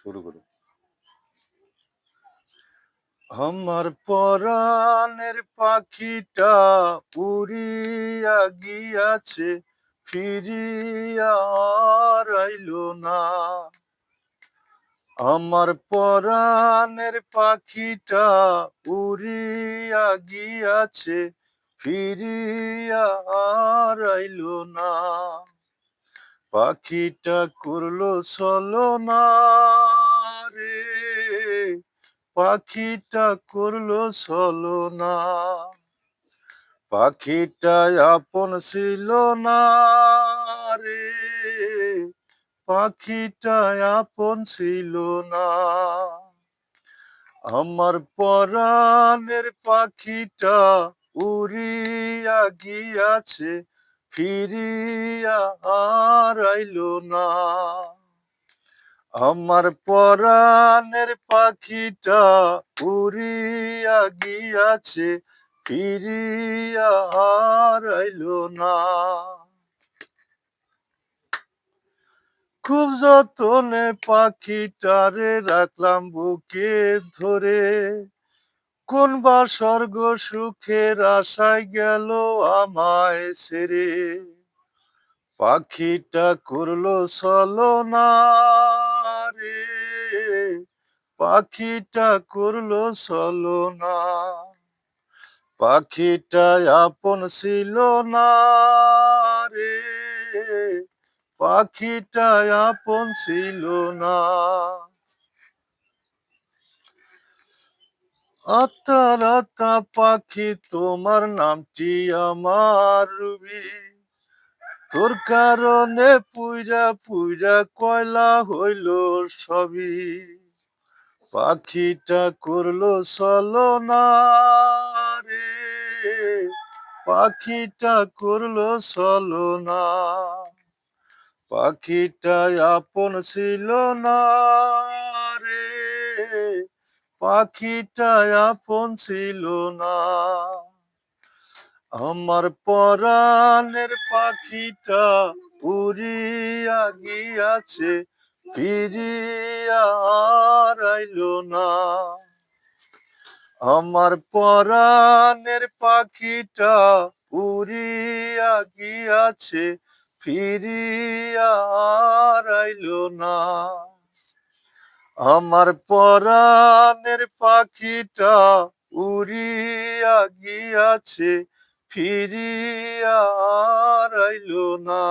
শুরু করুন। আমার পরাণের পাখিটা উড়িয়া গিয়াছে, ফিরিয়া আর আইলো না। আমার পরাণের পাখিটা উড়িয়া গিয়াছে, ফিরিয়া আর আইলো না। পাখিটা করলো ছলনা রে, পাখিটা করলো ছলনা। পাখিটা আপন ছিল না রে, পাখিটা আপন ছিল না। আমার পরাণের পাখিটা উড়িয়া গিয়াছে, ফিরিয়া আর আইলো না। আমার পরাণের পাখিটা উড়িয়া গিয়াছে, ফিরিয়া আর আইলো না। খুব যতনে পাখিটারে রাখলাম বুকে ধরে, কোনবা স্বর্গ সুখের আশায় গেল আমায় ছেড়ে। পাখিটা করলো ছলনা রে, পাখিটা করলো ছলনা। পাখিটা আপন ছিল না রে, পাখিটা আপন ছিল না। আত্মার আত্মা পাখি তোমার নামটি আমার রুবি, তোর কারণে পুইরা পুইরা কয়লা হইল সবই। পাখিটা করলো ছলনা রে, পাখিটা করলো ছলনা। পাখিটা আপন ছিল না রে, পাখিটা আপন ছিল না। আমার পরাণের পাখিটা উড়িয়া গিয়াছে, ফিরিয়া আর আইলো না। আমার পরাণের পাখিটা উড়িয়া গিয়াছে, ফিরিয়া আর আইলো না। আমার পরাণের পাখিটা উড়িয়া গিয়াছে, ফিরিয়া আর আইলো না।